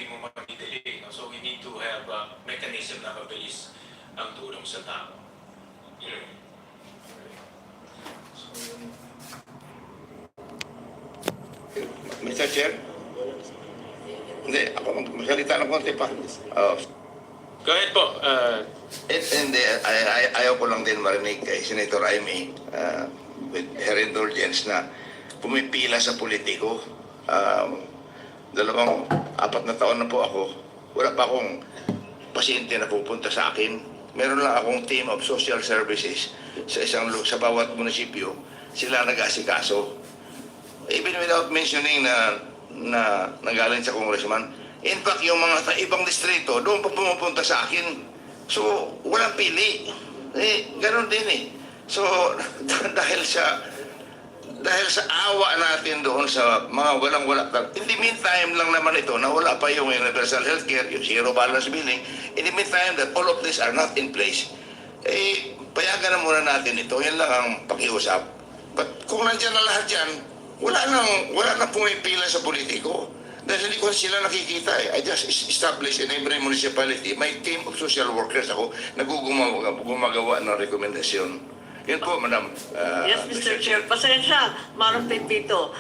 hindi mo ma-delay. No? So we need to have a mechanism na mabilis ang tulong sa tao. Mr. Chair? Hindi, ako magsalita ng konti pa. Go ahead po. Hindi, ayaw ko lang din marinig kay Senator Amy with her indulgence na pumipila sa politiko. 4 na taon na po ako, wala pa akong pasyente na pupunta sa akin. Meron lang akong team of social services sa bawat munisipyo. Sila nag-asikaso. Even without mentioning na nanggaling sa congressman. In fact, yung mga ibang distrito, doon pa pumupunta sa akin. So, walang pili. Ganon din eh. So, dahil sa awa natin doon sa mga walang-wala. In the meantime lang naman ito, na wala pa yung universal healthcare, yung zero balance billing. In the meantime that all of these are not in place, payagan na muna natin ito. Yan lang ang pakiusap. But kung nandiyan na lahat yan, wala nang pumipila sa politiko. Dahil hindi ko sila nakikita eh. I just established in every municipality my team of social workers ako nagugumagawa ng rekomendasyon. Yun po, Madam. Yes, Mr. Chair. Pasensya, Manong Pepito.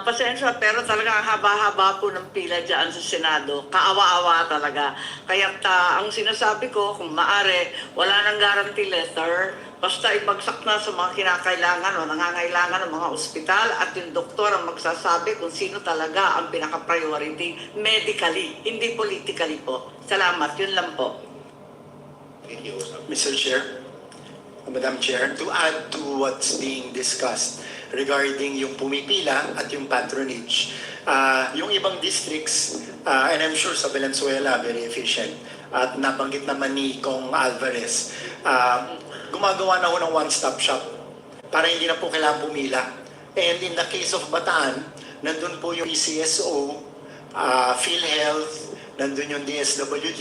Pasensya, pero talaga haba-haba po ng pila dyan sa Senado. Kaawa-awa talaga. Kaya ang sinasabi ko, kung maaari, wala nang guarantee letter. Basta ibagsak na sa mga kinakailangan o nangangailangan ng mga ospital at yung doktor ang magsasabi kung sino talaga ang pinaka-priority medically, hindi politically po. Salamat. Yun lang po. Mr. Chair, Madam Chair, to add to what's being discussed regarding yung pumipila at yung patronage, yung ibang districts, and I'm sure sa Valenzuela, very efficient, at nabanggit naman ni Kong Alvarez, gumagawa na ho ng one-stop shop para hindi na po kailangan pumila. And in the case of Bataan, nandun po yung PCSO, PhilHealth, nandun yung DSWD,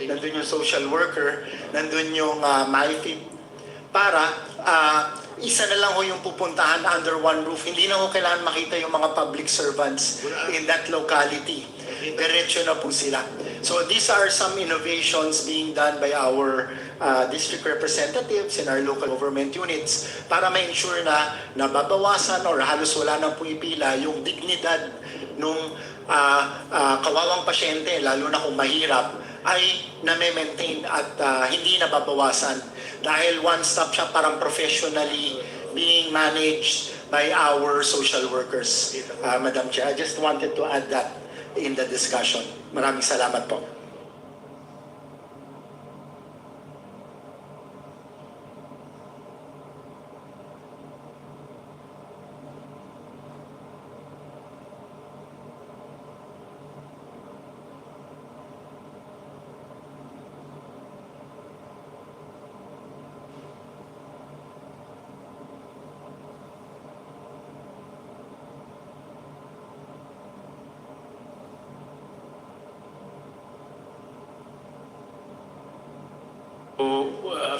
nandun yung social worker, nandun yung MyFit, para isa na lang ho yung pupuntahan under one roof. Hindi na ho kailangan makita yung mga public servants in that locality. Diretso na po sila. So these are some innovations being done by our district representatives in our local government units para ma-ensure na nababawasan or halos wala nang pumipila yung dignidad nung kawawang pasyente, lalo na kung mahirap, ay na-maintain at hindi nababawasan dahil one-stop shop parang professionally being managed by our social workers. Madam Chair, I just wanted to add that in the discussion. Maraming salamat po.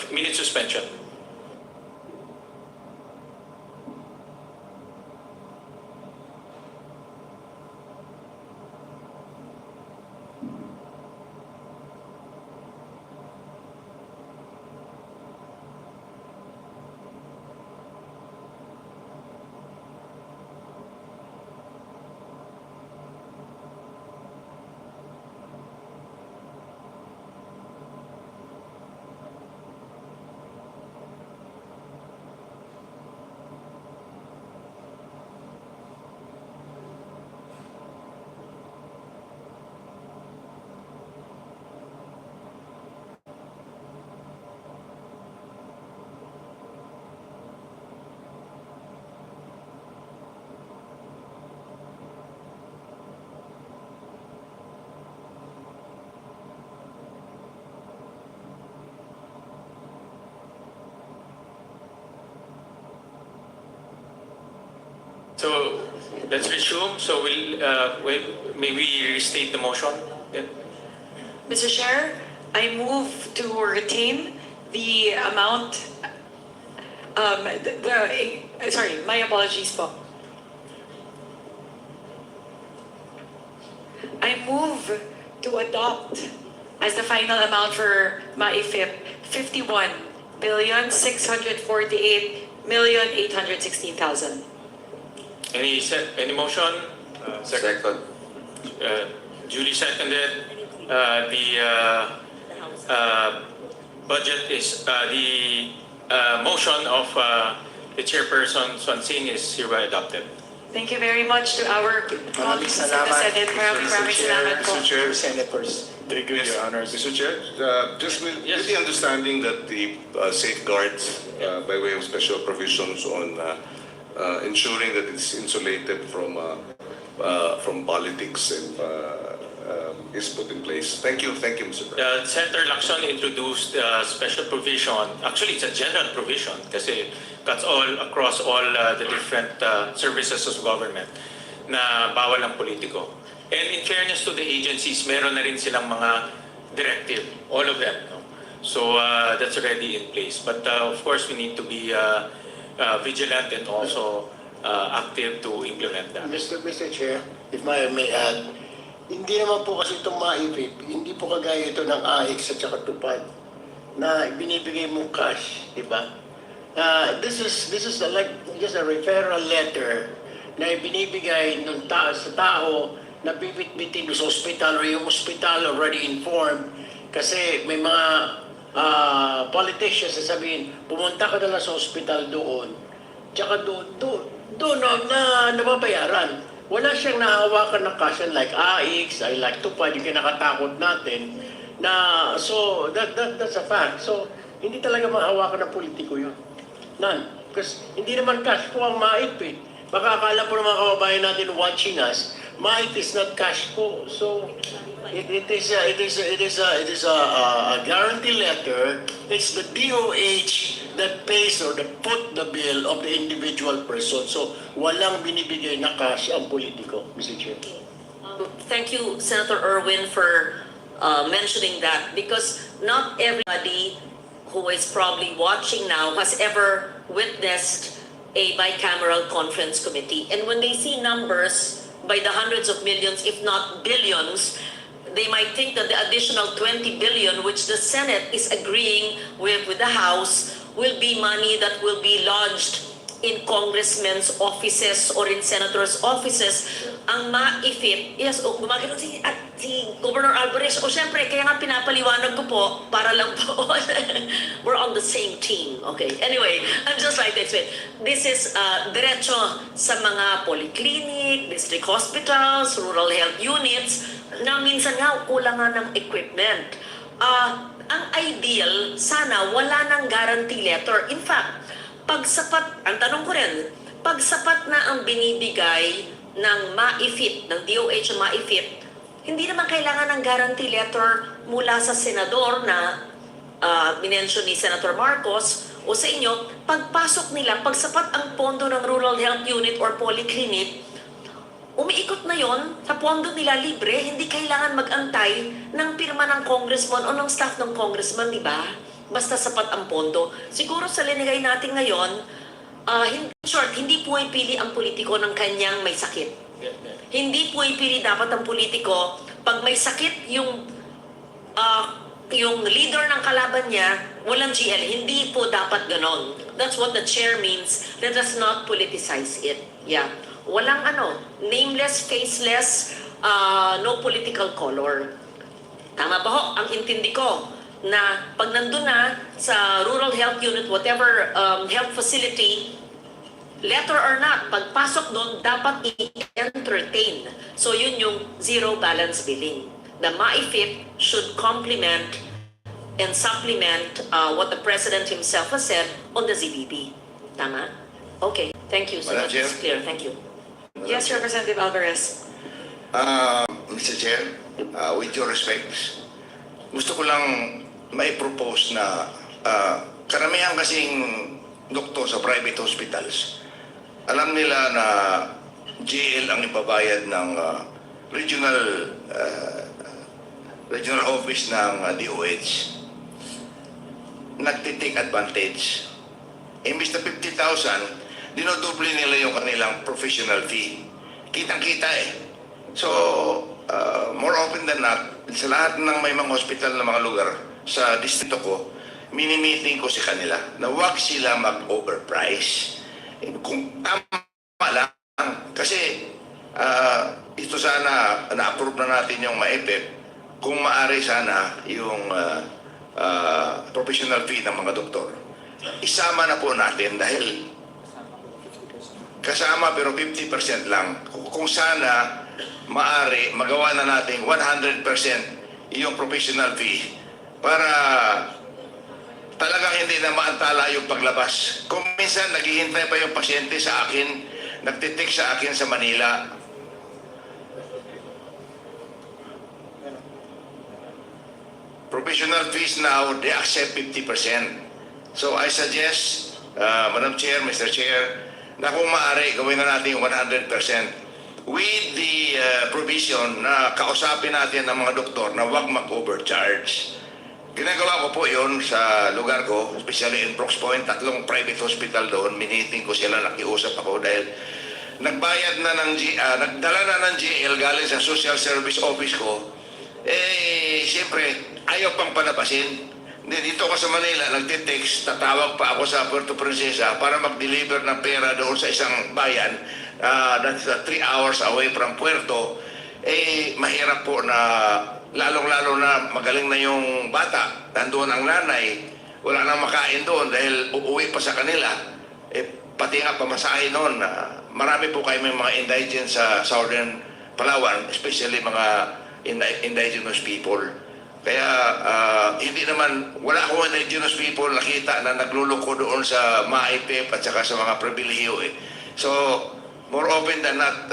Minute suspension. So let's resume. So may we restate the motion? Yeah. Mr. Chair, I move to retain the amount. Sorry, my apologies po. I move to adopt as the final amount for MAIFIP 51,648,816,000. Any motion? Second. Duly seconded. The budget is the motion of the chairperson Swansing is hereby adopted. Thank you very much to our Maraming colleagues in the salamat, Senate. Maraming salamat po. Mr. Chair, Senators. thank you, Your Honors. Mr. Chair, just with Yes. with the understanding that the safeguards by way of special provisions on ensuring that it's insulated from politics and is put in place. Thank you, Mr. President. Senator Lacson introduced a special provision. Actually, it's a general provision kasi cuts all across all the different services of government na bawal ang politiko. And in fairness to the agencies, meron na rin silang mga directive, all of them. No? So that's already in place. But of course, we need to be vigilant and also active to implement that. Mr. Chair, if I may add, hindi naman po kasi itong MAIFIP, hindi po kagaya ito ng AX at saka tupad na binibigay mong cash, di ba? This is like just a referral letter na binibigay ng sa tao na bibit-bitin sa ospital or yung ospital already informed kasi may mga politicians na sabihin, pumunta ka na lang sa ospital doon, tsaka doon na nababayaran. Wala siyang nahawakan na cash like AX, I like tupad, yung kinakatakot natin na so that's a fact. So hindi talaga mahawakan ng politiko yun. None. Because hindi naman cash po ang MAIP eh. Baka akala po ng mga kababayan natin watching us, MAIP is not cash po. So it is a guarantee letter. It's the DOH that pays or that put the bill of the individual person. So walang binibigay na cash ang politiko, Mr. Chair. Thank you, Senator Erwin, for mentioning that because not everybody who is probably watching now has ever witnessed a bicameral conference committee. And when they see numbers by the hundreds of millions, if not billions, they might think that the additional 20 billion, which the Senate is agreeing with the House, will be money that will be lodged in congressmen's offices or in senators' offices. Ang MAIFIP, yes, gumagano si Governor Alvarez. Siyempre, kaya nga pinapaliwanag ko po, para lang po, we're on the same team. Okay, anyway, I'm just like this. This is diretso sa mga polyclinic, district hospitals, rural health units, na minsan nga kulangan ng equipment. Ang ideal, sana wala ng guarantee letter. In fact, pag sapat, ang tanong ko rin, pag sapat na ang binibigay ng MAIFIP, ng DOH ang MAIFIP, hindi naman kailangan ng guarantee letter mula sa senador na minention ni Senator Marcos o sa inyo, pagpasok nila, pag sapat ang pondo ng rural health unit or polyclinic, umiikot na yon sa pondo nila libre, hindi kailangan mag-antay ng pirma ng congressman o ng staff ng congressman, di ba? Basta sapat ang pondo. Siguro sa linigay natin ngayon, hindi pumipili ang politiko ng kanyang may sakit. Hindi pumipili dapat ang politiko pag may sakit yung leader ng kalaban niya, walang GL. Hindi po dapat ganon. That's what the chair means. Let us not politicize it. Yeah. Walang nameless, faceless, no political color. Tama ba ho? Ang intindi ko na pag nandun na sa rural health unit, whatever health facility, letter or not, pagpasok doon, dapat i-entertain. So yun yung zero balance billing. The MAIFIP should complement and supplement what the President himself has said on the ZBB. Tama? Okay. Thank you. So Madam that's Chair? clear. Thank you. Yes, Representative Alvarez. Mr. Chair, with your respects, gusto ko lang mai-propose na karamihan kasing doktor sa private hospitals, alam nila na GL ang ibabayad ng regional office ng DOH. Nagtitake advantage. Imbis na 50,000, dinodoble nila yung kanilang professional fee. Kitang-kita eh. So, more often open than not, sa lahat ng may mga hospital na mga lugar sa distrito ko, mini-meeting ko sa kanila na huwag sila mag-overprice. Kung tama lang, kasi ito sana, na-approve na natin yung MAEPEP, kung maaari sana yung professional fee ng mga doktor. Isama na po natin dahil kasama pero 50% lang. Kung sana maaari magawa na natin 100% yung professional fee para talagang hindi na maantala yung paglabas. Kung minsan naghihintay pa yung pasyente sa akin, nagtitik sa akin sa Manila. Professional fees now, they accept 50%. So I suggest, Madam Chair, Mr. Chair, na kung maaari, gawin na natin 100% with the provision na kausapin natin ng mga doktor na huwag mag-overcharge. Ginagawa ko po yun sa lugar ko, especially in Brooks Point, 3 private hospital doon, miniting ko sila, nakiusap ako dahil nagbayad na ng nagdala na ng GL galing sa social service office ko, siyempre, ayaw pang palabasin. Dito ako sa Manila, nagtitext, tatawag pa ako sa Puerto Princesa para mag-deliver ng pera doon sa isang bayan, that's 3 hours away from Puerto. Mahirap po na, lalong-lalo na magaling na yung bata, nandoon ang nanay, wala nang makain doon dahil uuwi pa sa kanila. Pati nga pamasahe noon, marami po kayo may mga indigent sa Southern Palawan, especially mga indigenous people. Kaya hindi naman, wala akong indigenous people nakita na nagluloko doon sa MAEPEP at saka sa mga pribilehiyo So, more often than not,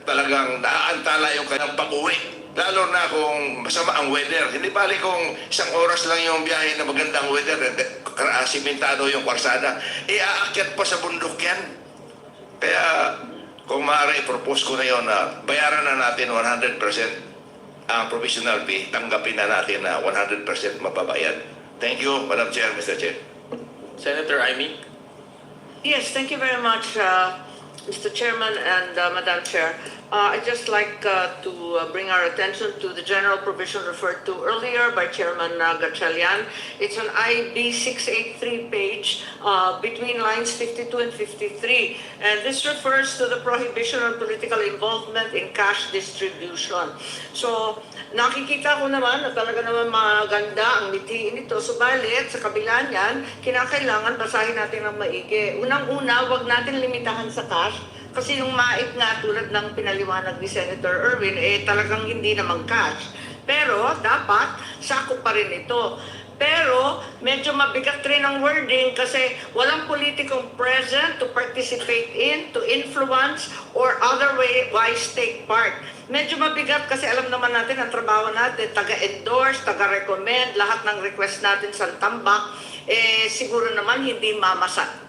talagang naaantala yung kanyang pag-uwi. Lalo na kung masama ang weather. Hindi bali kung 1 oras lang yung biyahe na magandang weather, simentado yung kwarsada, aakyat pa sa bundok yan. Kaya, kung maaari, propose ko na yun na bayaran na natin 100% ang provisional fee, tanggapin na natin na 100% mababayad. Thank you, Madam Chair, Mr. Chair. Senator Amy? Yes, thank you very much, Mr. Chairman and Madam Chair. I'd just like to bring our attention to the general provision referred to earlier by Chairman Gatchalian. It's on IB 683 page between lines 52 and 53. And this refers to the prohibition on political involvement in cash distribution. So, nakikita ko naman na talaga naman maganda ang mithiin ito. Subalit, sa kabila niyan, kinakailangan basahin natin ng maigi. Unang-una, wag natin limitahan sa cash. Kasi yung MAIP nga, tulad ng pinaliwanag ni Senator Erwin, talagang hindi naman cash. Pero dapat, sakop pa rin ito. Pero medyo mabigat rin ang wording kasi walang politikong present to participate in, to influence, or otherwise take part. Medyo mabigat kasi alam naman natin ang trabaho natin, taga-endorse, taga-recommend, lahat ng request natin sa tambak, siguro naman hindi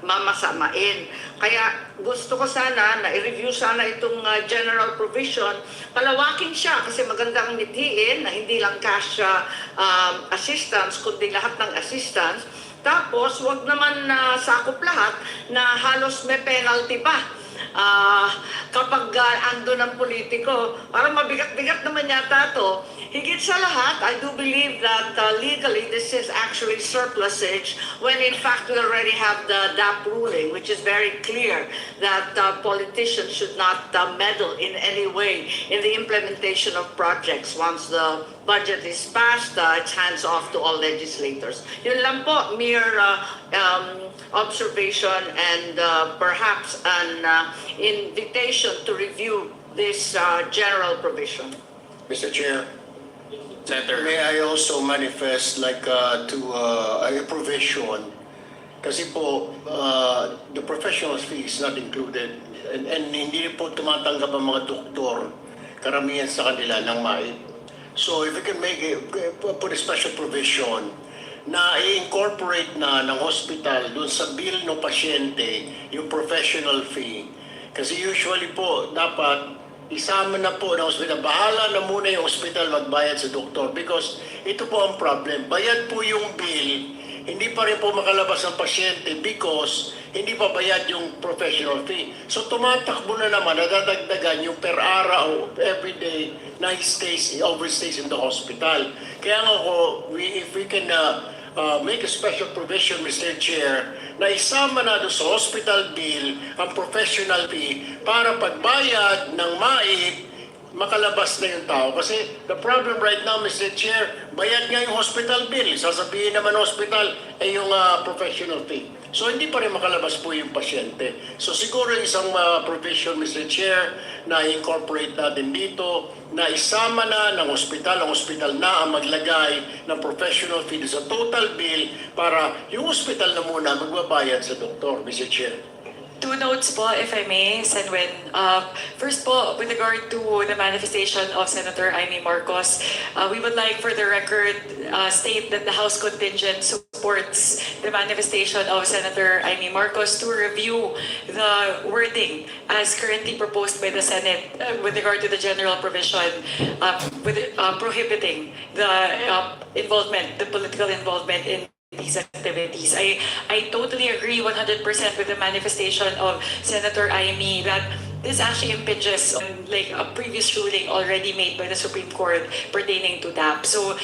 mamasamain. Kaya gusto ko sana na i-review sana itong general provision, palawakin siya kasi maganda ang mithiin na hindi lang cash assistance, kundi lahat ng assistance. Tapos, wag naman sakop lahat na halos may penalty pa. Kapag ando ng politiko, parang mabigat-bigat naman yata to. Higit sa lahat, I do believe that legally this is actually surplusage when in fact we already have the DAP ruling, which is very clear that politicians should not meddle in any way in the implementation of projects. Once the budget is passed, it's hands off to all legislators. Yun lang po, mere observation and perhaps an invitation to review this general provision. Mr. Chair, Senator? may I also manifest to a provision kasi po the professional fee is not included and hindi po tumatanggap ang mga doktor karamihan sa kanila ng MAIP. So if we can put a special provision na i-incorporate na ng hospital dun sa bill ng pasyente yung professional fee. Kasi usually po dapat isama na po ng hospital. Bahala na muna yung hospital magbayad sa doktor because ito po ang problem. Bayad po yung bill, hindi pa rin po makalabas ang pasyente because hindi pa bayad yung professional fee. So tumatakbo na naman, nadadagdagan yung per araw, every day na he overstays in the hospital. Kaya nga if we can make a special provision, Mr. Chair, na isama na doon sa hospital bill ang professional fee para pagbayad ng MAIP, makalabas na yung tao. Kasi the problem right now, Mr. Chair, bayad nga yung hospital bill. Sasabihin naman hospital ay yung professional fee. So hindi pa rin makalabas po yung pasyente. So siguro isang provision, Mr. Chair, na incorporate natin dito, na isama na ng hospital, ang hospital na ang maglagay ng professional fee sa total bill para yung hospital na muna magbabayad sa doktor, Mr. Chair. Two notes po, if I may, Senwin. First po, with regard to the manifestation of Senator Amy Marcos, we would like for the record state that the House contingent supports the manifestation of Senator Amy Marcos to review the wording as currently proposed by the Senate with regard to the general provision prohibiting the the political involvement in these activities. I totally agree 100% with the manifestation of Senator Amy that this actually impinges on like a previous ruling already made by the Supreme Court pertaining to DAP. So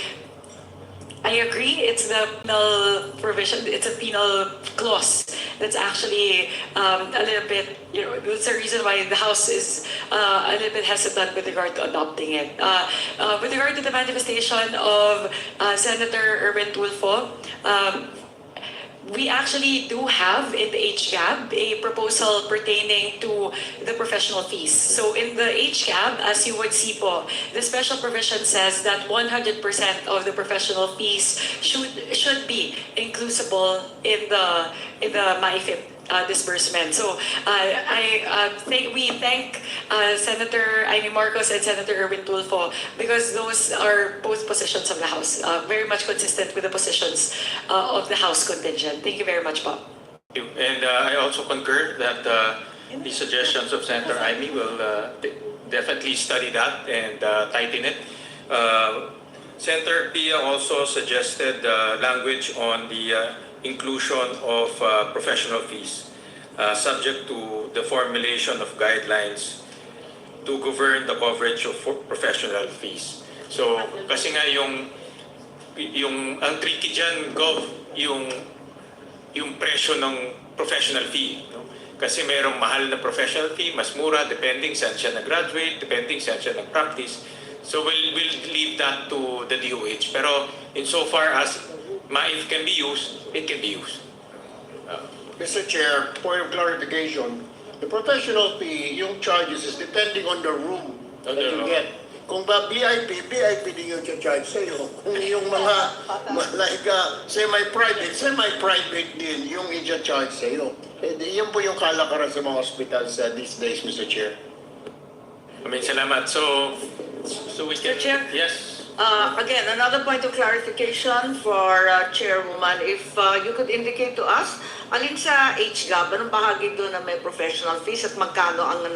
I agree, it's the penal provision, it's a penal clause that's actually a little bit, that's the reason why the House is a little bit hesitant with regard to adopting it. With regard to the manifestation of Senator Erwin Tulfo, we actually do have in the HCAB a proposal pertaining to the professional fees. So in the HCAB, as you would see po, the special provision says that 100% of the professional fees should be inclusible in the MAIFIP disbursement. So we thank Senator Amy Marcos and Senator Erwin Tulfo because those are both positions of the House, very much consistent with the positions of the House contingent. Thank you very much, Bob. Thank you. And I also concur that the suggestions of Senator Amy will definitely study that and tighten it. Senator Pia also suggested language on the inclusion of professional fees, subject to the formulation of guidelines to govern the coverage of professional fees. So, kasi nga ang tricky dyan, Gov, yung presyo ng professional fee. No? Kasi mayroong mahal na professional fee, mas mura, depending saan siya nag-graduate, depending saan siya nag-practice. So we'll leave that to the DOH. Pero insofar as MAIF can be used, it can be used. Mr. Chair, point of clarification, the professional fee, yung charges is depending on the room that you get. Kung ba VIP din yung charge sa'yo. Kung yung mga like semi-private din yung i-charge sa'yo. Yun po yung kalakaran sa mga hospitals these days, Mr. Chair. Salamat. So we can... Mr. Chair? Yes. Again, another point of clarification for Chairwoman. If you could indicate to us, alin sa HGAB, anong bahagi doon na may professional fees at magkano ang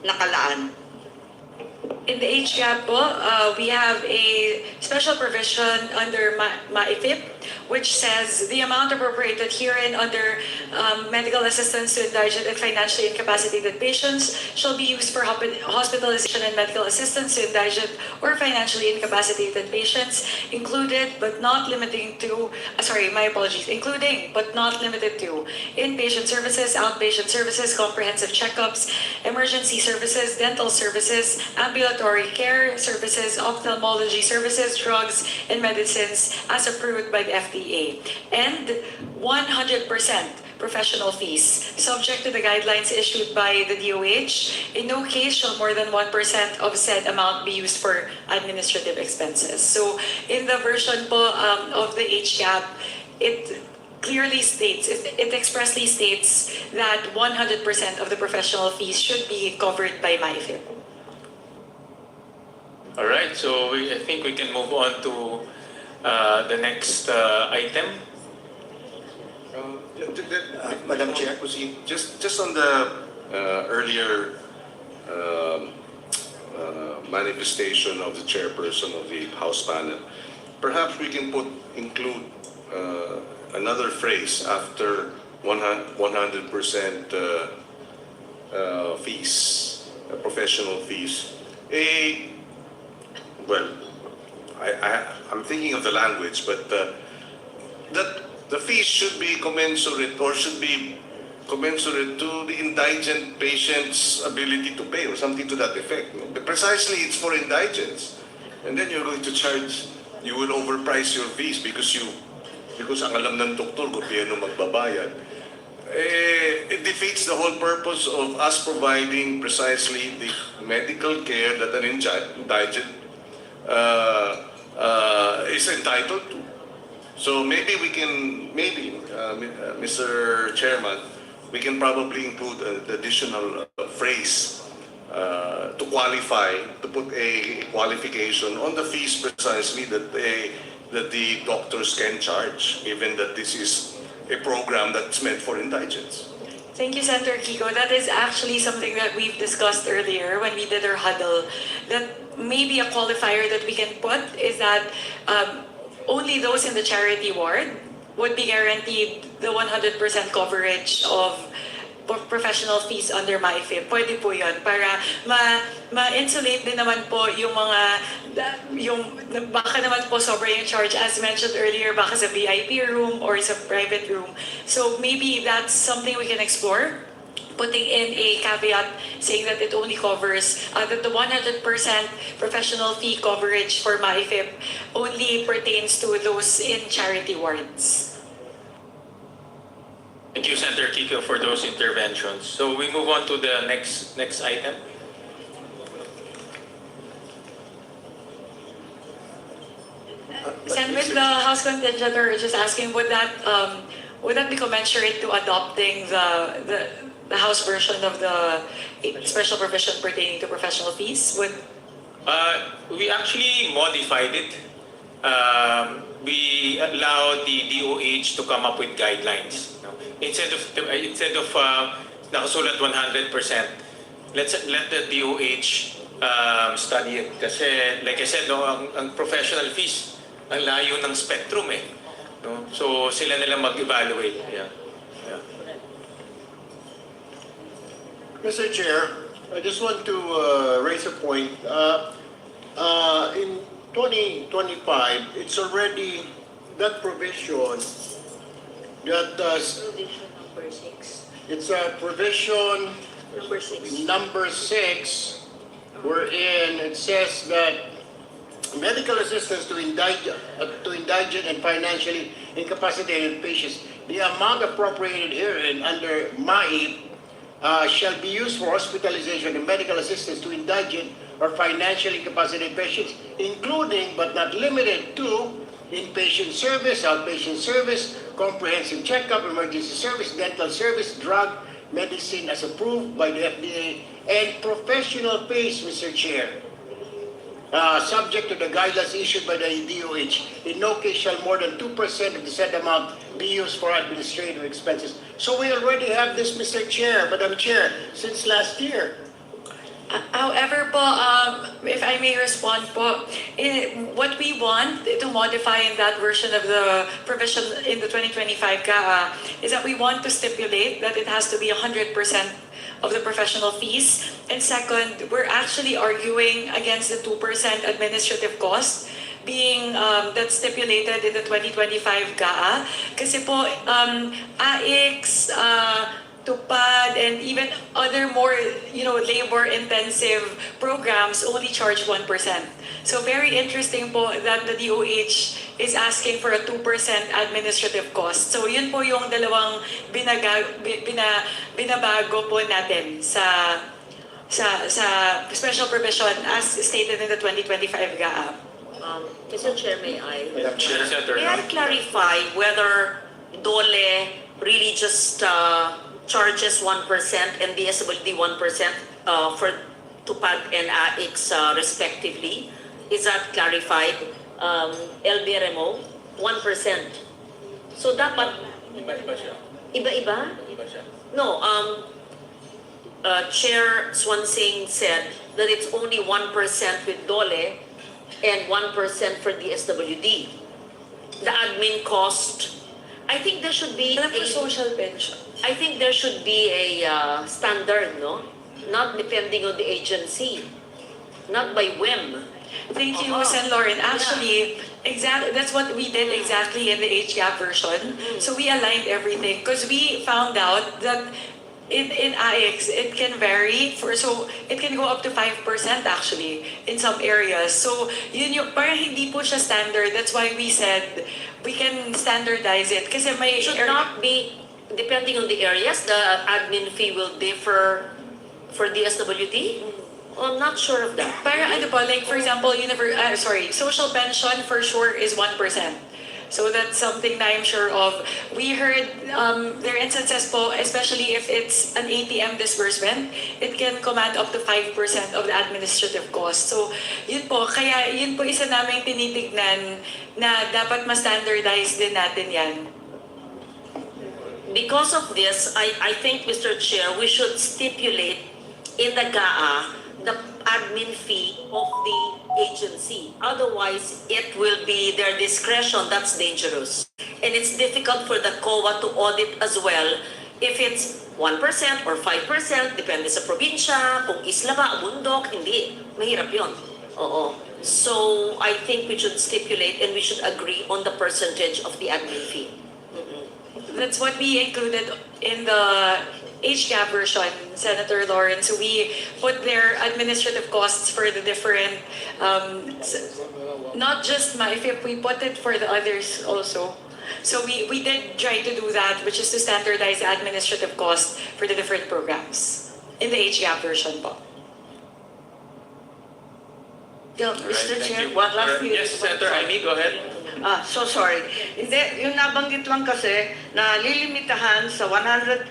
nakalaan? In the HCAB po, we have a special provision under MAIFIP which says the amount appropriated herein under medical assistance to indigent and financially incapacitated patients shall be used for hospitalization and medical assistance to indigent or financially incapacitated patients, included but not limiting to, including but not limited to inpatient services, outpatient services, comprehensive checkups, emergency services, dental services, ambulatory care services, ophthalmology services, drugs, and medicines as approved by the FDA, and 100% professional fees, subject to the guidelines issued by the DOH. In no case shall more than 1% of said amount be used for administrative expenses. So in the version po of the HCAB, it clearly states, it expressly states that 100% of the professional fees should be covered by MAIFIP. All right. So I think we can move on to the next item. Madam Chair. Just on the earlier manifestation of the chairperson of the House panel, perhaps we can include another phrase after 100% fees, professional fees. Well, I'm thinking of the language, but that the fees should be commensurate or should be commensurate to the indigent patient's ability to pay or something to that effect. Precisely, it's for indigents. And then you're going to charge, you will overprice your fees because ang alam ng doktor kung paano magbabayad. It defeats the whole purpose of us providing precisely the medical care that an indigent is entitled to. So maybe we can, Mr. Chairman, we can probably include an additional phrase to qualify, to put a qualification on the fees precisely that the doctors can charge, given that this is a program that's meant for indigents. Thank you, Senator Kiko. That is actually something that we've discussed earlier when we did our huddle. That maybe a qualifier that we can put is that only those in the charity ward would be guaranteed the 100% coverage of professional fees under MyFib. Pwede po yun para ma-insulate din naman po yung mga, baka naman po sobra yung charge as mentioned earlier, baka sa VIP room or sa private room. So maybe that's something we can explore, putting in a caveat saying that it only covers, that the 100% professional fee coverage for MyFib only pertains to those in charity wards. Thank you, Senator Kiko, for those interventions. So we move on to the next item. Send with the House contingent or just asking, would that be commensurate to adopting the House version of the special provision pertaining to professional fees? We actually modified it. We allowed the DOH to come up with guidelines. No? Instead of nakasulat 100%, let the DOH study it. Kasi like I said, no, ang professional fees, ang layo ng spectrum eh. No? So sila nila mag-evaluate. Yeah. Mr. Chair, I just want to raise a point. In 2025, it's already that provision that Provision number 6. it's a provision Number 6. number 6, wherein it says that medical assistance to indigent and financially incapacitated patients, the amount appropriated herein under MAIP shall be used for hospitalization and medical assistance to indigent or financially incapacitated patients, including but not limited to inpatient service, outpatient service, comprehensive checkup, emergency service, dental service, drug, medicine as approved by the FDA, and professional fees, Mr. Chair, subject to the guidelines issued by the DOH. In no case shall more than 2% of the said amount be used for administrative expenses. So we already have this, Mr. Chair, Madam Chair, since last year. However po, if I may respond po, what we want to modify in that version of the provision in the 2025 CAA is that we want to stipulate that it has to be 100% of the professional fees. And second, we're actually arguing against the 2% administrative cost being that's stipulated in the 2025 CAA. Kasi po, AIX, Tupad, and even other more, labor-intensive programs only charge 1%. So very interesting po that the DOH is asking for a 2% administrative cost. So yun po yung dalawang binabago po natin sa special provision as stated in the 2025 GAA. Mr. Chair, may I? Madam Chair. May I clarify whether DOLE really just charges 1% and DSWD 1% for Tupad and AIX respectively? Is that clarified? LBRMO, 1%. So dapat... Iba-iba siya. Iba-iba? Iba siya. No, Chair Swansing said that it's only 1% with DOLE and 1% for DSWD. The admin cost, I think there should be Alam ko, social pension. I think there should be a standard, no? Not depending on the agency, not by whim. Thank you, Sen. Lauren. Actually, exactly, that's what we did exactly in the HCAP version. So we aligned everything because we found out that in AX, it can vary so it can go up to 5% actually in some areas. So yun yung parang hindi po siya standard. That's why we said we can standardize it kasi may It should not be, depending on the areas, the admin fee will differ for DSWD? Oh, I'm not sure of that. Para ano po, like for example, social pension for sure is 1%. So that's something na I'm sure of. We heard there are instances po, especially if it's an ATM disbursement, it can command up to 5% of the administrative cost. So yun po, kaya yun po isa naming tinitignan na dapat ma-standardize din natin yan. Because of this, I think, Mr. Chair, we should stipulate in the GAA the admin fee of the agency. Otherwise, it will be their discretion. That's dangerous. And it's difficult for the COA to audit as well if it's 1% or 5%, depende sa probinsya, kung isla ba, bundok, hindi. Mahirap yun. Oo. So, I think we should stipulate and we should agree on the percentage of the admin fee. That's what we included in the HCAP version, Senator Lawrence. So we put their administrative costs for the different, not just MyFIP, we put it for the others also. So we did try to do that, which is to standardize the administrative cost for the different programs in the HCAP version po. Mr. Thank Chair, you. one last thing. Yes, Senator Amy, go ahead. So sorry. Hindi, yung nabanggit lang kasi na lilimitahan sa 100%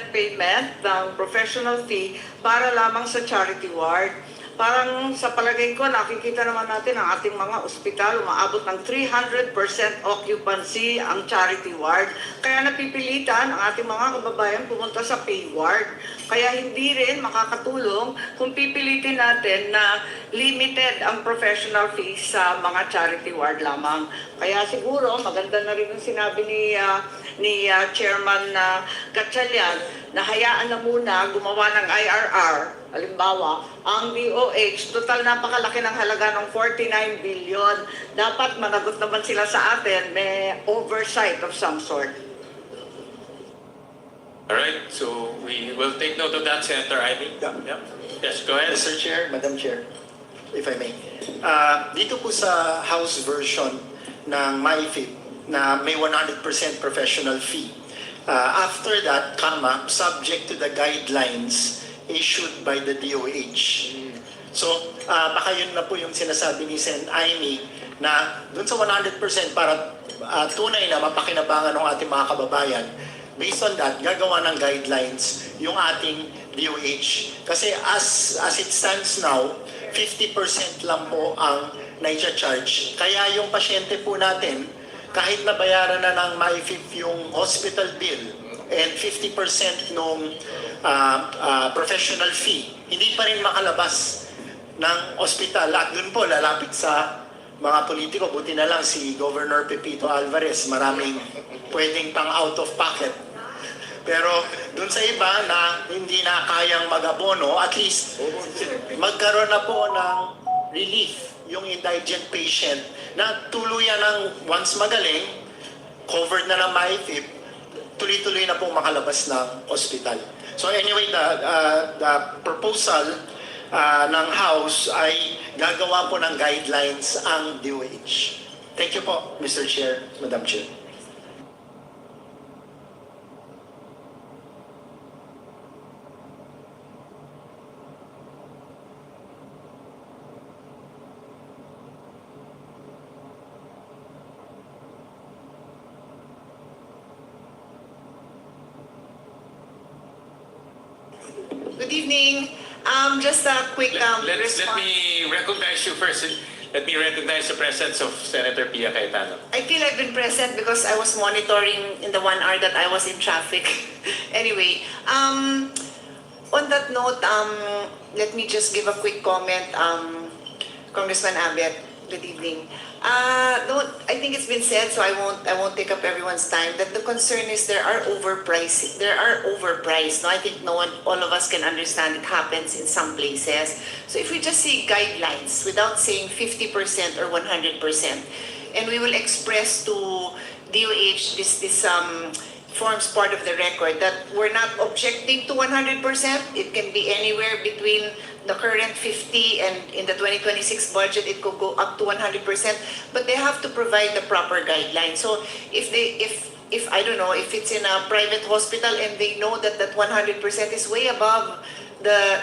payment ng professional fee para lamang sa charity ward. Parang sa palagay ko, nakikita naman natin ang ating mga ospital, umaabot ng 300% occupancy ang charity ward. Kaya napipilitan ang ating mga kababayan pumunta sa pay ward. Kaya hindi rin makakatulong kung pipilitin natin na limited ang professional fees sa mga charity ward lamang. Kaya siguro, maganda na rin yung sinabi ni Chairman Gatchalian na hayaan na muna gumawa ng IRR. Halimbawa, ang DOH, total napakalaki ng halaga ng 49 billion. Dapat managot naman sila sa atin, may oversight of some sort. All right, so we will take note of that, Senator Ivy. Yeah. Yes, go ahead. Mr. Chair, Madam Chair, if I may. Dito po sa House version ng MyFIP na may 100% professional fee. After that, subject to the guidelines issued by the DOH. So, baka yun na po yung sinasabi ni Sen. Amy na dun sa 100% para tunay na mapakinabangan ng ating mga kababayan. Based on that, gagawa ng guidelines yung ating DOH. Kasi as it stands now, 50% lang po ang na-charge. Kaya yung pasyente po natin, kahit nabayaran na ng MyFIP yung hospital bill and 50% nung professional fee, hindi pa rin makalabas ng ospital. At dun po, lalapit sa mga politiko, buti na lang si Governor Pepito Alvarez, maraming pwedeng pang out of pocket. Pero dun sa iba na hindi na kayang mag-abono, at least magkaroon na po ng relief yung indigent patient na tuluyan ng once magaling, covered na ng MyFIP, tuloy-tuloy na po makalabas ng ospital. So anyway, the proposal ng House ay gagawa po ng guidelines ang DOH. Thank you po, Mr. Chair, Madam Chair. Good evening. Just a quick Let response. me recognize you first. Let me recognize the presence of Senator Pia Cayetano. I feel I've been present because I was monitoring in the 1 hour that I was in traffic. Anyway, on that note, let me just give a quick comment, Congressman Abet. Good evening. I think it's been said, so I won't take up everyone's time. That the concern is there are overpriced. No, I think all of us can understand it happens in some places. So if we just see guidelines without saying 50% or 100%, and we will express to DOH this forms part of the record that we're not objecting to 100%. It can be anywhere between the current 50 and in the 2026 budget it could go up to 100%, but they have to provide the proper guidelines. So if I don't know, if it's in a private hospital and they know that 100% is way above the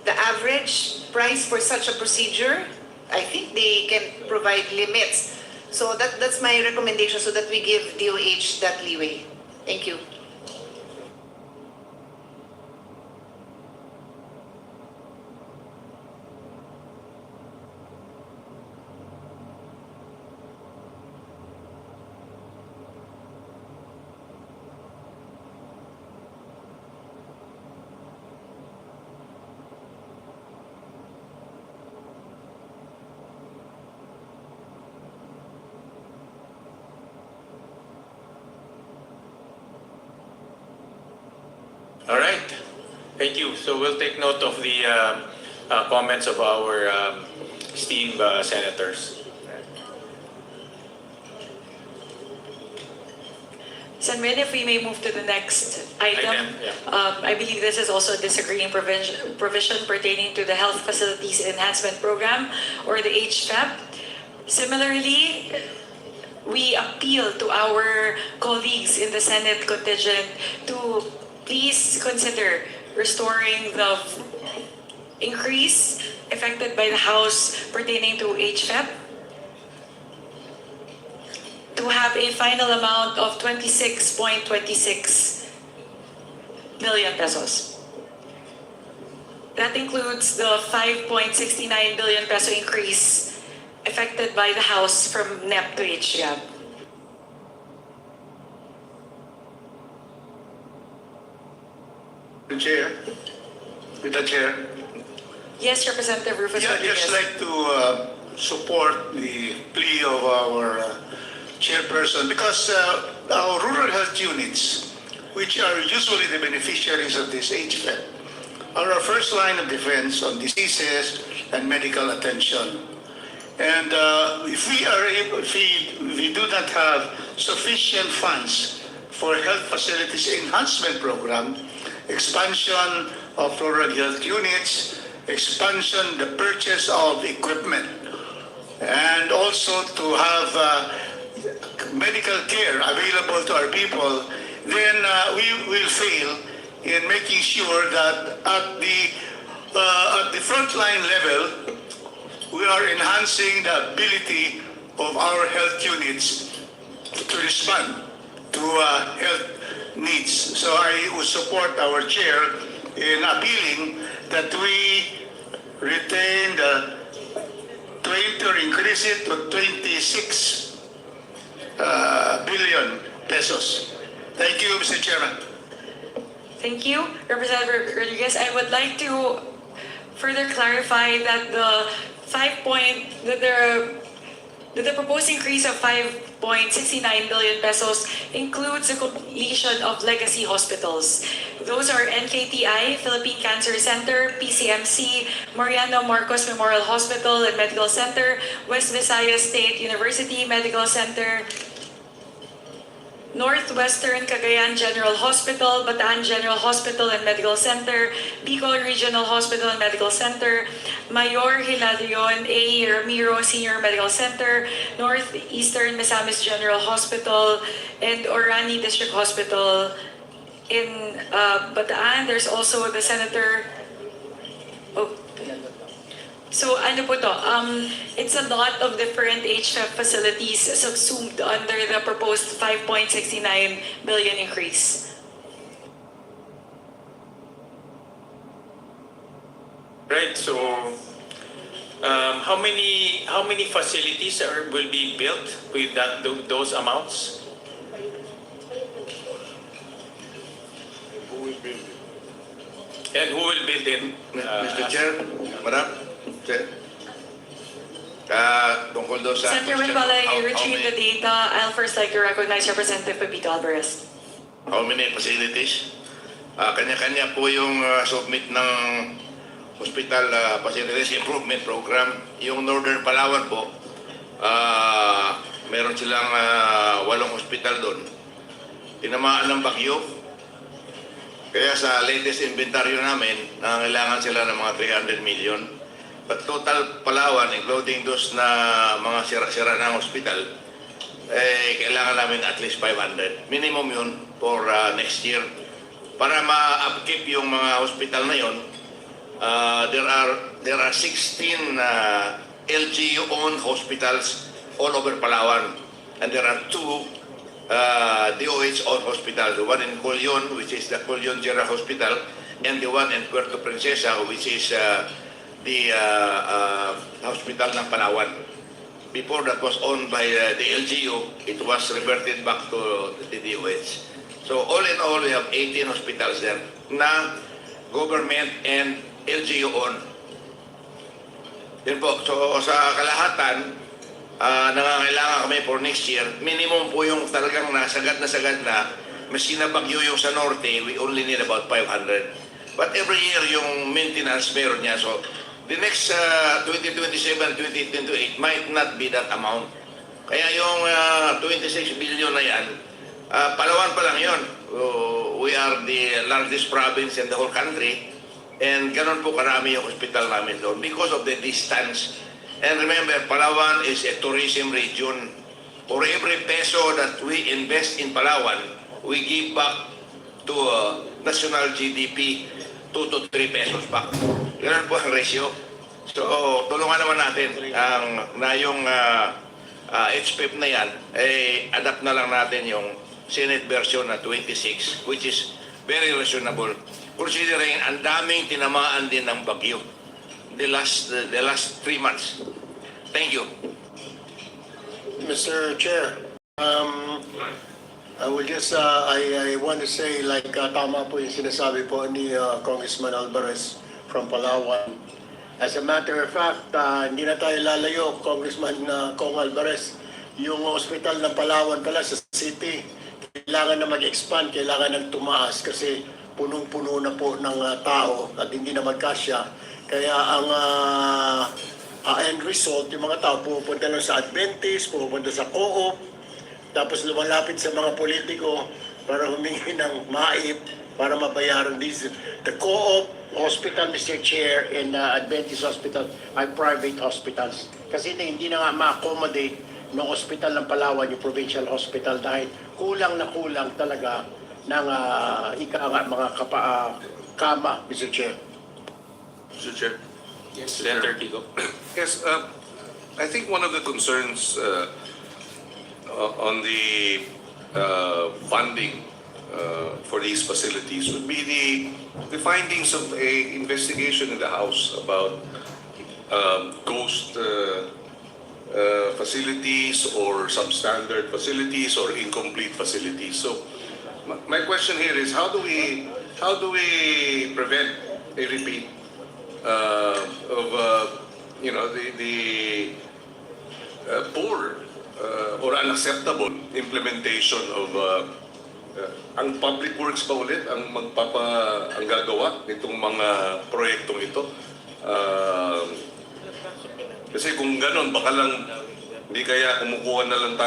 average price for such a procedure, I think they can provide limits. So that's my recommendation, so that we give DOH that leeway. Thank you. All right. Thank you. So we'll take note of the comments of our esteemed senators. Senmin, if we may move to the next item. I believe this is also a disagreeing provision pertaining to the Health Facilities Enhancement Program, or the HFEP. Similarly, we appeal to our colleagues in the Senate contingent to please consider restoring the increase effected by the House pertaining to HFEP to have a final amount of 26.26 billion pesos. That includes the 5.69 billion peso increase effected by the House from NEP to HGAB. Chair, with the chair, Yes, Representative Rufus yeah, I'd Rodriguez. just like to support the plea of our chairperson, because our rural health units, which are usually the beneficiaries of this HFEP, are our first line of defense on diseases and medical attention. And if we do not have sufficient funds for health facilities enhancement program, expansion of rural health units, expansion, the purchase of equipment, and also to have medical care available to our people, then we will fail in making sure that at the frontline level, we are enhancing the ability of our health units to respond to health needs. So I would support our chair in appealing that we retain the 20 or increase it to 26 billion pesos. Thank you, Mr. Chairman. Thank you, Representative Rodriguez. I would like to further clarify that the proposed increase of 5.69 billion pesos includes the completion of legacy hospitals. Those are NKTI, Philippine Cancer Center, PCMC, Mariano Marcos Memorial Hospital and Medical Center, West Visayas State University Medical Center, Northwestern Cagayan General Hospital, Bataan General Hospital and Medical Center, Bicol Regional Hospital and Medical Center, Mayor Hilarion A. Ramiro Senior Medical Center, Northeastern Misamis General Hospital, and Orani District Hospital. In Bataan, there's also the Senator... So ano po to? It's a lot of different HFEP facilities subsumed under the proposed 5.69 billion increase. Right. So, how many facilities will be built with those amounts? And who will build it? Mr. Chair, Madam Chair. Tungkol doon sa... Senator, question, while I how retrieve the many- data, I'll first like to recognize Representative Pepito Alvarez. How many facilities? Kanya-kanya po yung submit ng Hospital Facilities Improvement Program. Yung Northern Palawan po, meron silang 8 hospital doon. Tinamaan ng bagyo. Kaya sa latest inventaryo namin, nangangailangan sila ng mga 300 million. But total Palawan, including those na mga sira-sira ng hospital, kailangan namin at least 500. Minimum yun for next year. Para ma-upkeep yung mga hospital na yun, there are 16 LGU-owned hospitals all over Palawan. And there are 2 DOH-owned hospitals. The one in Colyon, which is the Colyon General Hospital, and the one in Puerto Princesa, which is the hospital ng Palawan. Before that was owned by the LGU, it was reverted back to the DOH. So all in all, we have 18 hospitals there na government and LGU owned. Yun po. So sa kalahatan, nangangailangan kami for next year. Minimum po yung talagang nasagad na. Maski na bagyo yung sa norte, we only need about 500. But every year yung maintenance meron niya. So the next 2027, 2028 might not be that amount. Kaya yung 26 billion na yan, Palawan pa lang yun. We are the largest province in the whole country. And ganun po karami yung hospital namin doon because of the distance. And remember, Palawan is a tourism region. For every peso that we invest in Palawan, we give back to national GDP 2 to 3 pesos back. Ganun po ang ratio. So, tulungan naman natin yung HPEP na yan, adapt na lang natin yung Senate version na 26, which is very reasonable. Considering ang daming tinamaan din ng bagyo the last 3 months. Thank you. Mr. Chair, I will just, I want to say like tama po yung sinasabi po ni Congressman Alvarez from Palawan. As a matter of fact, hindi na tayo lalayo, Congressman Kong Alvarez. Yung hospital ng Palawan pala sa city, kailangan na mag-expand, kailangan ng tumaas kasi punong-puno na po ng tao at hindi na magkasya. Kaya ang end result, yung mga tao pupunta lang sa Adventist, pupunta sa Co-op, tapos lumalapit sa mga politiko para humingi ng maip para mabayaran these. The Co-op hospital, Mr. Chair, and Adventist Hospital are private hospitals. Kasi hindi na nga ma-accommodate ng hospital ng Palawan, yung provincial hospital, dahil kulang na kulang talaga ng mga kama, Mr. Chair. Mr. Chair. Yes, Senator Kiko. Yes, I think one of the concerns on the funding for these facilities would be the findings of a investigation in the House about ghost facilities or substandard facilities or incomplete facilities. So my question here is how do we prevent a repeat of the poor or unacceptable implementation of ang public works ba ulit ang gagawa nitong mga proyektong ito? Kasi kung ganon, baka lang hindi kaya kumuha na lang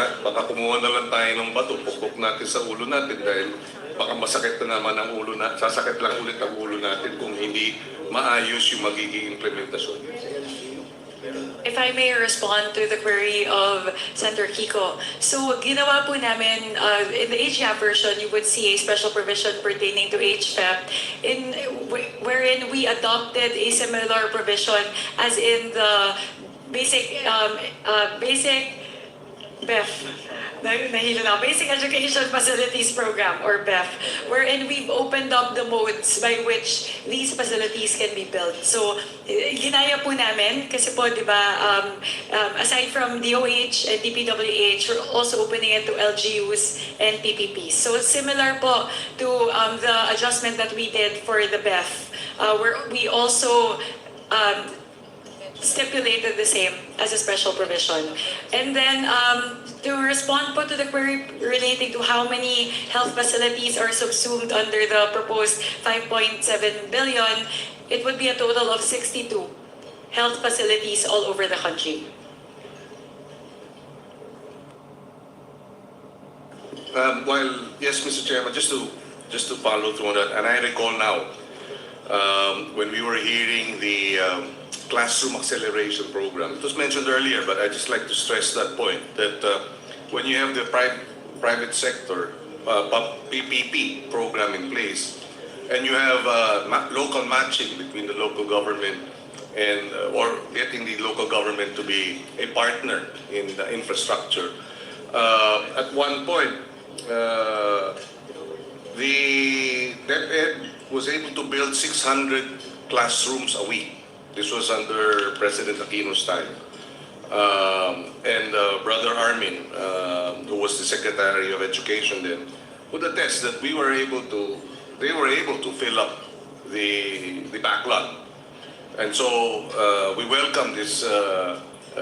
tayo ng bato, pukpok natin sa ulo natin dahil baka masakit na naman ang ulo na, sasakit lang ulit ang ulo natin kung hindi maayos yung magiging implementasyon. If I may respond to the query of Senator Kiko. So, ginawa po namin, in the HCAP version, you would see a special provision pertaining to HPEP wherein we adopted a similar provision as in the basic BEF, Basic Education Facilities Program, or BEF, wherein we've opened up the modes by which these facilities can be built. So, ginaya po namin, kasi po, di ba, aside from DOH and DPWH, we're also opening it to LGUs and PPPs. So, similar po to the adjustment that we did for the BEF, where we also stipulated the same as a special provision. And then to respond po to the query relating to how many health facilities are subsumed under the proposed 5.7 billion, it would be a total of 62 health facilities all over the country. Yes, Mr. Chairman, just to follow through on that, and I recall now, when we were hearing the classroom acceleration program, it was mentioned earlier, but I just like to stress that point, that when you have the private sector PPP program in place, and you have local matching between the local government and or getting the local government to be a partner in the infrastructure. At one point, the DepEd was able to build 600 classrooms a week. This was under President Aquino's time. And Brother Armin, who was the Secretary of Education then, would attest that they were able to fill up the backlog. And so we welcome this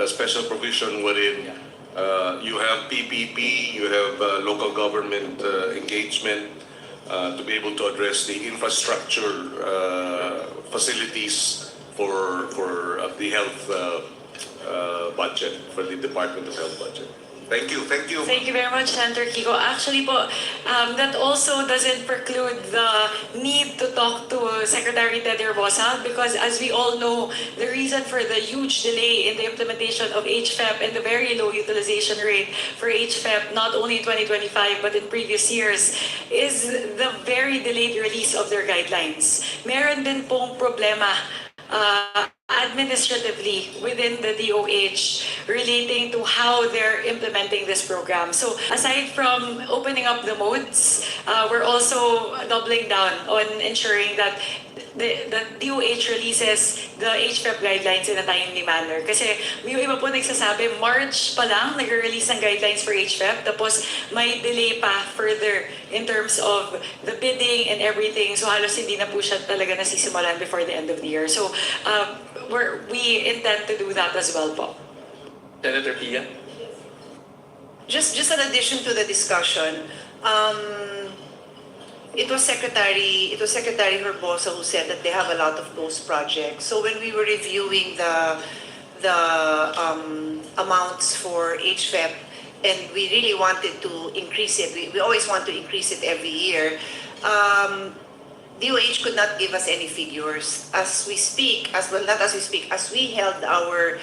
special provision wherein you have PPP, you have local government engagement to be able to address the infrastructure facilities for the health budget, for the Department of Health budget. Thank you. Thank you very much, Senator Kiko. Actually po, that also doesn't preclude the need to talk to Secretary Teddy Robosa, because as we all know, the reason for the huge delay in the implementation of HFEP and the very low utilization rate for HFEP, not only in 2025 but in previous years, is the very delayed release of their guidelines. Meron din pong problema administratively within the DOH relating to how they're implementing this program. So aside from opening up the modes, we're also doubling down on ensuring that the DOH releases the HFEP guidelines in a timely manner. Kasi may iba po nagsasabi, March pa lang nag-release ng guidelines for HFEP, tapos may delay pa further in terms of the bidding and everything. So halos hindi na po siya talaga nasisimulan before the end of the year. So we intend to do that as well po. Senator Pia? Just an addition to the discussion, it was Secretary Herbosa who said that they have a lot of those projects. So when we were reviewing the amounts for HFEP, and we really wanted to increase it, we always want to increase it every year. DOH could not give us any figures. As we held our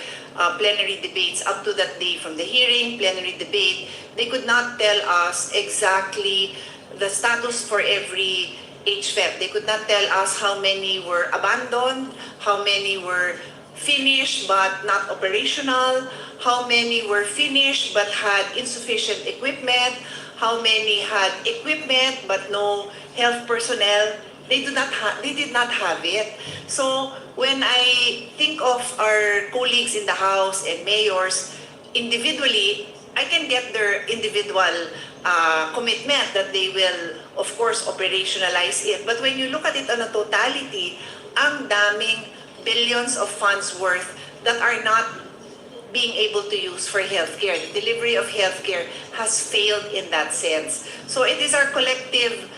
plenary debates up to that day, from the hearing, plenary debate, they could not tell us exactly the status for every HFEP. They could not tell us how many were abandoned, how many were finished but not operational, how many were finished but had insufficient equipment, how many had equipment but no health personnel. They did not have it. So when I think of our colleagues in the House and mayors individually, I can get their individual commitment that they will, of course, operationalize it. But when you look at it on a totality, ang daming billions of funds worth that are not being able to use for healthcare. The delivery of healthcare has failed in that sense. So it is our collective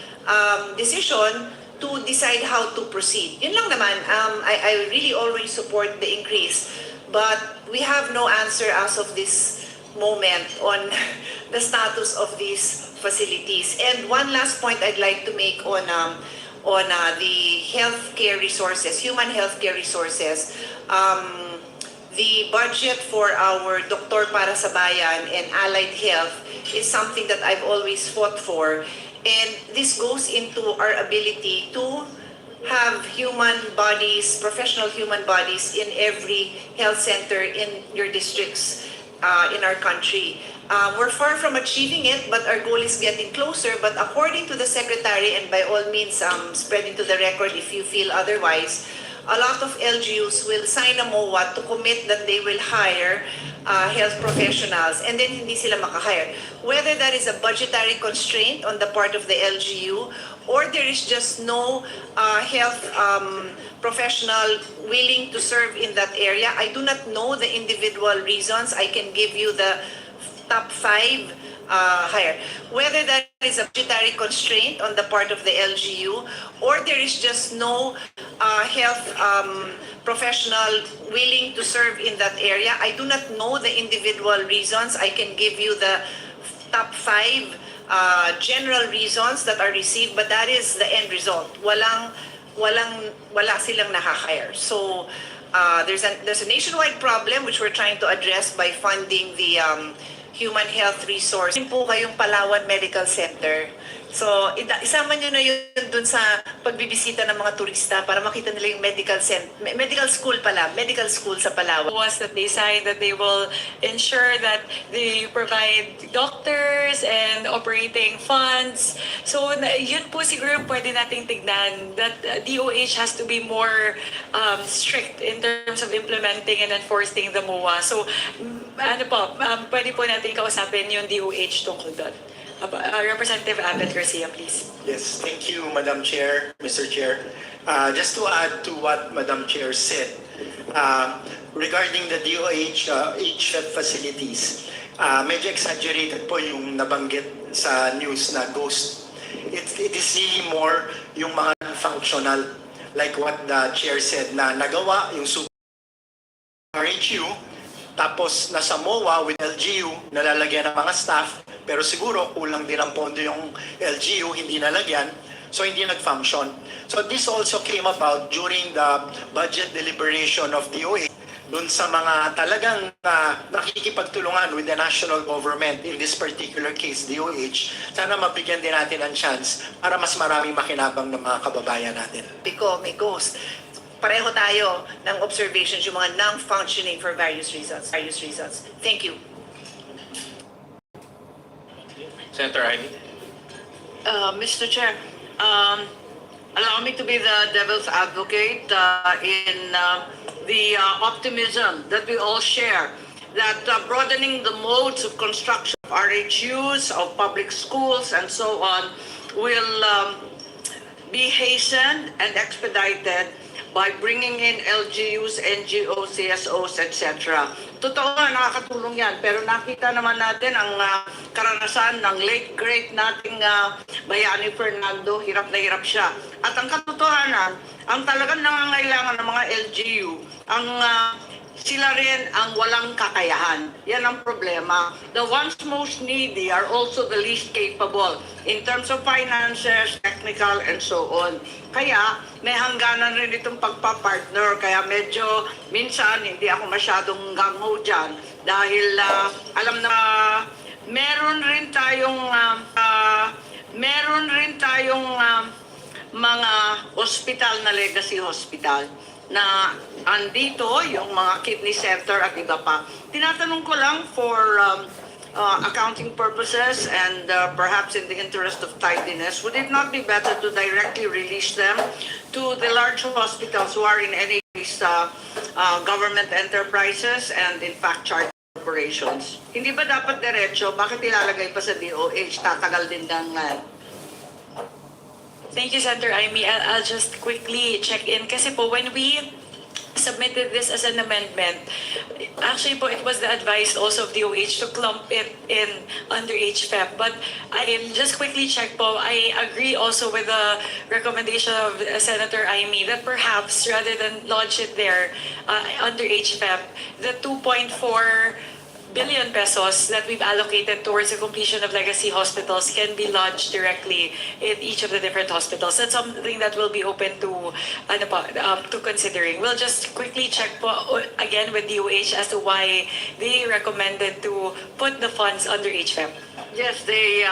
decision to decide how to proceed. Yun lang naman, I really always support the increase, but we have no answer as of this moment on the status of these facilities. And one last point I'd like to make on the healthcare resources, human healthcare resources. The budget for our Doktor para sa Bayan and Allied Health is something that I've always fought for. And this goes into our ability to have human bodies, professional human bodies in every health center in your districts in our country. We're far from achieving it, but our goal is getting closer. But according to the Secretary, and by all means, spreading to the record if you feel otherwise, a lot of LGUs will sign a MOA to commit that they will hire health professionals and then hindi sila makahire. Whether that is a budgetary constraint on the part of the LGU or there is just no health professional willing to serve in that area, I do not know the individual reasons. I can give you the top 5 higher. Whether that is a budgetary constraint on the part of the LGU or there is just no health professional willing to serve in that area, I do not know the individual reasons. I can give you the top 5 general reasons that are received, but that is the end result. Wala silang nakahire. So there's a nationwide problem which we're trying to address by funding the Human Health Resource. Yun po kayong Palawan Medical Center. So, isama nyo na yun dun sa pagbibisita ng mga turista para makita nila yung medical school sa Palawan. Was that they sign that they will ensure that they provide doctors and operating funds. So yun po siguro pwede nating tignan that DOH has to be more strict in terms of implementing and enforcing the MOA. So pwede po natin kausapin yung DOH tungkol doon. Representative Abet Garcia, please. Yes, thank you, Madam Chair, Mr. Chair. Just to add to what Madam Chair said, regarding the DOH HFEP facilities, medyo exaggerated po yung nabanggit sa news na ghost. It is really more yung mga functional, like what the Chair said, na nagawa yung RHU, tapos nasa MOA with LGU, nalalagyan ng mga staff, pero siguro kulang din ang pondo yung LGU, hindi nalagyan, so hindi nag-function. So this also came about during the budget deliberation of DOH, dun sa mga talagang nakikipagtulungan with the national government, in this particular case, DOH, sana mabigyan din natin ng chance para mas maraming makinabang ng mga kababayan natin. May ghost. Pareho tayo ng observations yung mga non-functioning for various reasons. Thank you. Senator Ivy. Mr. Chair, allow me to be the devil's advocate in the optimism that we all share that broadening the modes of construction of RHUs, of public schools, and so on will be hastened and expedited by bringing in LGUs, NGOs, CSOs, etc. Totoo nga, nakakatulong yan. Pero nakita naman natin ang karanasan ng late great nating Bayani Fernando, hirap na hirap siya. At ang katotohanan, ang talagang nangangailangan ng mga LGU, ang sila rin ang walang kakayahan. Yan ang problema. The ones most needy are also the least capable in terms of finances, technical, and so on. Kaya may hangganan rin itong pagpapartner. Kaya medyo minsan hindi ako masyadong gangho dyan dahil alam na meron rin tayong mga hospital na legacy hospital na andito yung mga kidney center at iba pa. Tinatanong ko lang for accounting purposes and perhaps in the interest of tidiness, would it not be better to directly release them to the large hospitals who are in any case government enterprises and in fact chartered corporations? Hindi ba dapat diretso? Bakit ilalagay pa sa DOH? Tatagal din ng Thank you, Senator Amy. I'll just quickly check in. Kasi po, when we submitted this as an amendment, actually po, it was the advice also of DOH to clump it in under HFEP. But I'll just quickly check po, I agree also with the recommendation of Senator Amy that perhaps rather than lodge it there under HFEP, the 2.4 billion pesos that we've allocated towards the completion of legacy hospitals can be lodged directly in each of the different hospitals. That's something that will be open to considering. We'll just quickly check po again with DOH as to why they recommended to put the funds under HFEP. Yes, they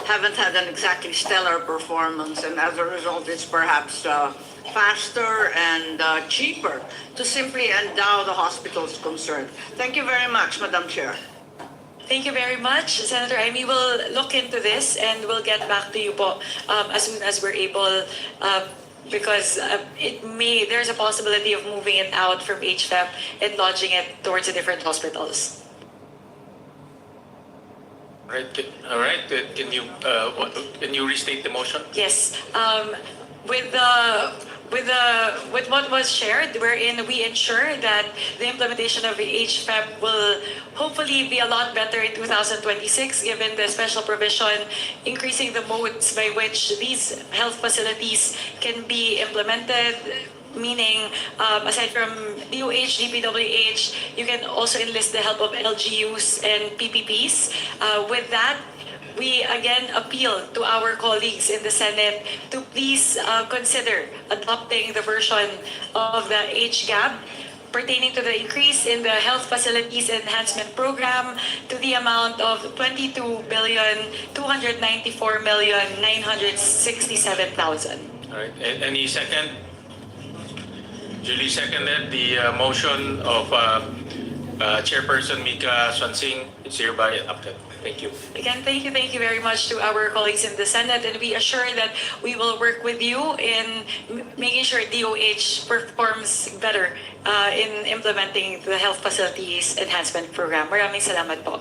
haven't had an exactly stellar performance, and as a result, it's perhaps faster and cheaper to simply endow the hospitals concerned. Thank you very much, Madam Chair. Thank you very much, Senator Amy. We'll look into this and we'll get back to you po as soon as we're able because there's a possibility of moving it out from HFEP and lodging it towards the different hospitals. All right. Can you restate the motion? Yes. With what was shared, wherein we ensure that the implementation of the HFEP will hopefully be a lot better in 2026, given the special provision increasing the modes by which these health facilities can be implemented. Meaning, aside from DOH, DPWH, you can also enlist the help of LGUs and PPPs. With that, we again appeal to our colleagues in the Senate to please consider adopting the version of the HGAB pertaining to the increase in the Health Facilities Enhancement Program to the amount of 22,294,967,000. All right. Any second? Julie seconded the motion of Chairperson Mika Swansing. It's hereby adopted. Thank you. Again, thank you very much to our colleagues in the Senate, and we assure that we will work with you in making sure DOH performs better in implementing the Health Facilities Enhancement Program. Maraming salamat po.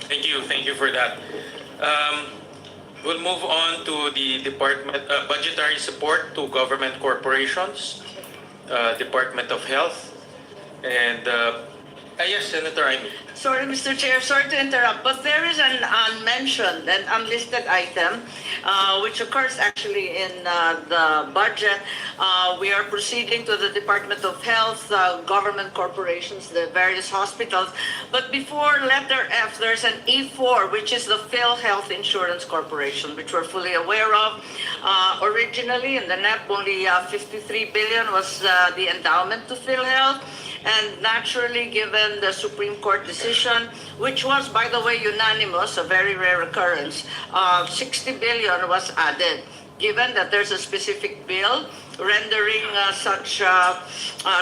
Thank you for that. We'll move on to the department budgetary support to government corporations, Department of Health, and yes, Senator Amy. Sorry, Mr. Chair, sorry to interrupt, but there is an unmentioned and unlisted item which occurs actually in the budget. We are proceeding to the Department of Health, government corporations, the various hospitals. But before letter F, there's an E4, which is the PhilHealth Insurance Corporation, which we're fully aware of. Originally, in the NEP, only 53 billion was the endowment to PhilHealth. And naturally, given the Supreme Court decision, which was, by the way, unanimous, a very rare occurrence, 60 billion was added. Given that there's a specific bill rendering such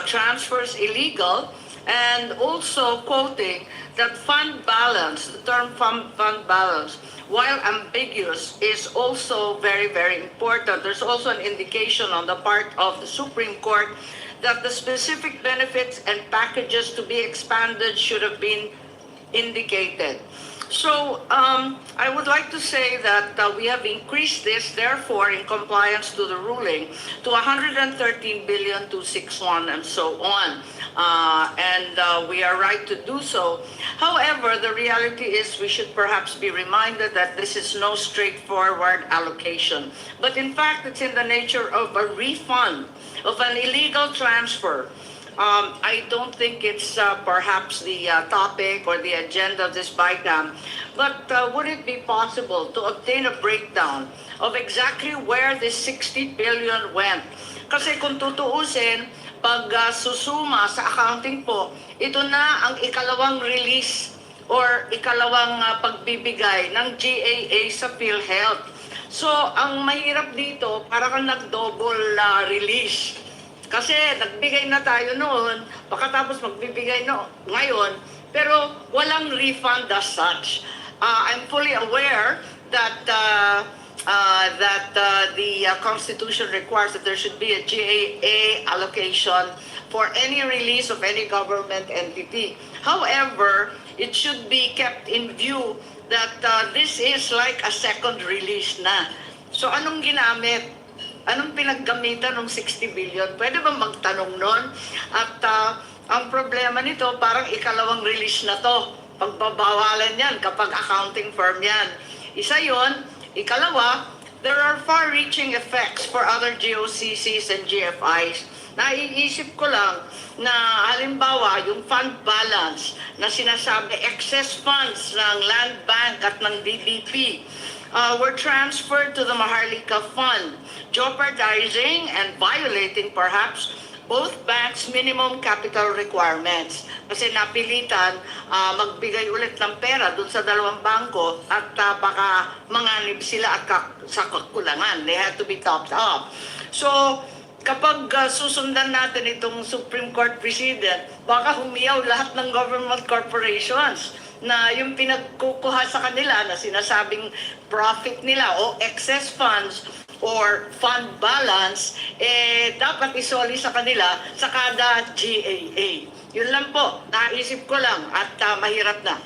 transfers illegal, and also quoting that fund balance, the term fund balance, while ambiguous, is also very, very important. There's also an indication on the part of the Supreme Court that the specific benefits and packages to be expanded should have been indicated. So I would like to say that we have increased this, therefore, in compliance to the ruling, to 113,261,000,000 and so on. We are right to do so. However, the reality is we should perhaps be reminded that this is no straightforward allocation. But in fact, it's in the nature of a refund of an illegal transfer. I don't think it's perhaps the topic or the agenda of this BICAM, but would it be possible to obtain a breakdown of exactly where this 60 billion went? Kasi kung tutuusin, pag susuma sa accounting po, ito na ang ikalawang release or ikalawang pagbibigay ng GAA sa PhilHealth. So, ang mahirap dito, para kang nag-double release. Kasi nagbigay na tayo noon, pagkatapos magbibigay ngayon, pero walang refund as such. I'm fully aware that the Constitution requires that there should be a GAA allocation for any release of any government entity. However, it should be kept in view that this is like a second release na. So anong ginamit? Anong pinaggamitan ng 60 billion? Pwede ba magtanong nun? At ang problema nito, parang ikalawang release na to. Pagbabawalan yan kapag accounting firm yan. Isa yon. Ikalawa, there are far-reaching effects for other GOCCs and GFIs. Naiisip ko lang na halimbawa yung fund balance na sinasabi excess funds ng Land Bank at ng DBP were transferred to the Maharlika Fund, jeopardizing and violating perhaps both banks' minimum capital requirements. Kasi napilitan magbigay ulit ng pera dun sa dalawang bangko at baka manganib sila at sa kakulangan. They had to be topped up. So, kapag susundan natin itong Supreme Court Precedent, baka humiyaw lahat ng government corporations na yung pinagkukuha sa kanila na sinasabing profit nila o excess funds or fund balance, dapat isoli sa kanila sa kada GAA. Yun lang po, naisip ko lang at mahirap na.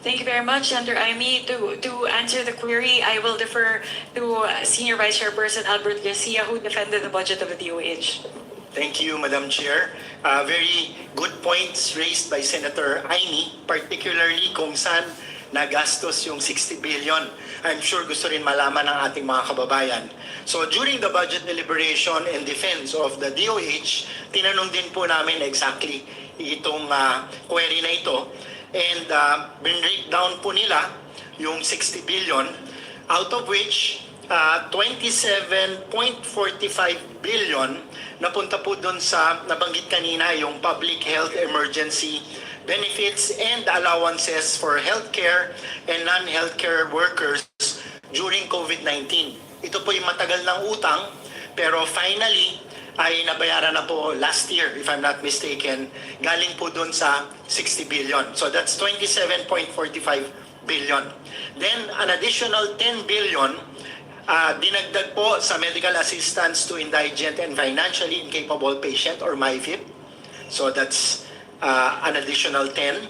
Thank you very much, Senator Amy. To answer the query, I will defer to Senior Vice Chairperson Albert Garcia, who defended the budget of the DOH. Thank you, Madam Chair. Very good points raised by Senator Amy, particularly kung saan nagastos yung 60 billion. I'm sure gusto rin malaman ng ating mga kababayan. So during the budget deliberation and defense of the DOH, tinanong din po namin exactly itong query na ito. And break down po nila yung 60 billion, out of which 27.45 billion napunta po doon sa nabanggit kanina yung public health emergency benefits and allowances for healthcare and non-healthcare workers during COVID-19. Ito po yung matagal ng utang, pero finally ay nabayaran na po last year, if I'm not mistaken, galing po doon sa 60 billion. So that's 27.45 billion. Then an additional 10 billion dinagdag po sa medical assistance to indigent and financially incapable patient or MIFIP. So that's an additional 10.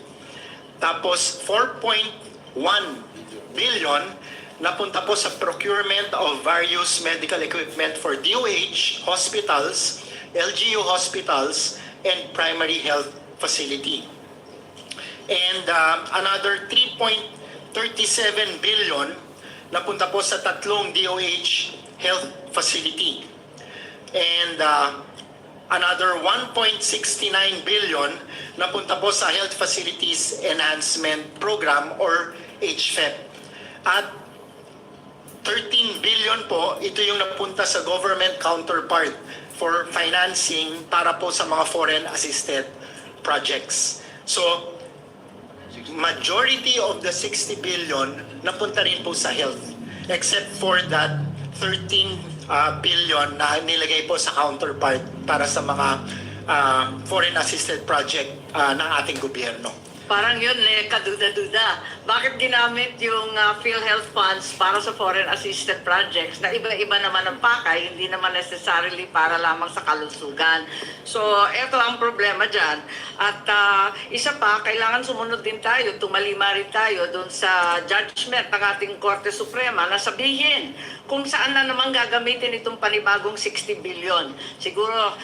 Tapos 4.1 billion napunta po sa procurement of various medical equipment for DOH, hospitals, LGU hospitals, and primary health facility. And another 3.37 billion napunta po sa tatlong DOH health facility. And another 1.69 billion napunta po sa Health Facilities Enhancement Program or HFEP. At 13 billion po, ito yung napunta sa government counterpart for financing para po sa mga foreign assisted projects. So, majority of the 60 billion napunta rin po sa health, except for that 13 billion na nilagay po sa counterpart para sa mga foreign assisted project ng ating gobyerno. Parang yun, kaduda-duda. Bakit ginamit yung PhilHealth funds para sa foreign assisted projects na iba-iba naman ang pakay, hindi naman necessarily para lamang sa kalusugan. So, eto ang problema dyan. At isa pa, kailangan sumunod din tayo, tumalima rin tayo dun sa judgment ng ating Korte Suprema na sabihin kung saan na naman gagamitin itong panibagong 60 billion. Siguro,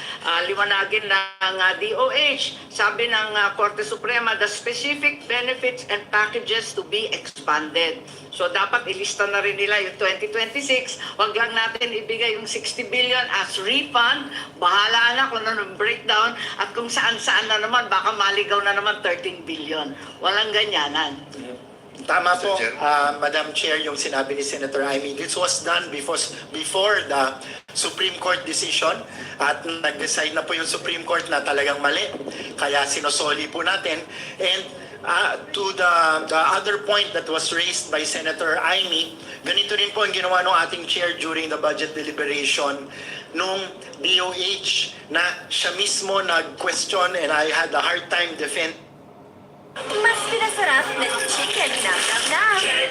liwanagin ng DOH. Sabi ng Korte Suprema, the specific benefits and packages to be expanded. So dapat ilista na rin nila yung 2026. Wag lang natin ibigay yung 60 billion as refund. Bahala na kung ano breakdown at kung saan-saan na naman, baka maligaw na naman 13 billion. Walang ganyanan. Tama po, Mr. Chair. Madam Chair, yung sinabi ni Senator Amy. This was done before the Supreme Court decision at nag-decide na po yung Supreme Court na talagang mali. Kaya sinosoli po natin. And to the other point that was raised by Senator Amy, ganito rin po ang ginawa ng ating chair during the budget deliberation nung DOH na siya mismo nag-question and I had a hard time defending. Mas pinasarap na chicken nam.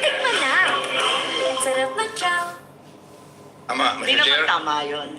Tikman na. Ang sarap na chow. Ama, Hindi Mr. naman Chair. tama yun.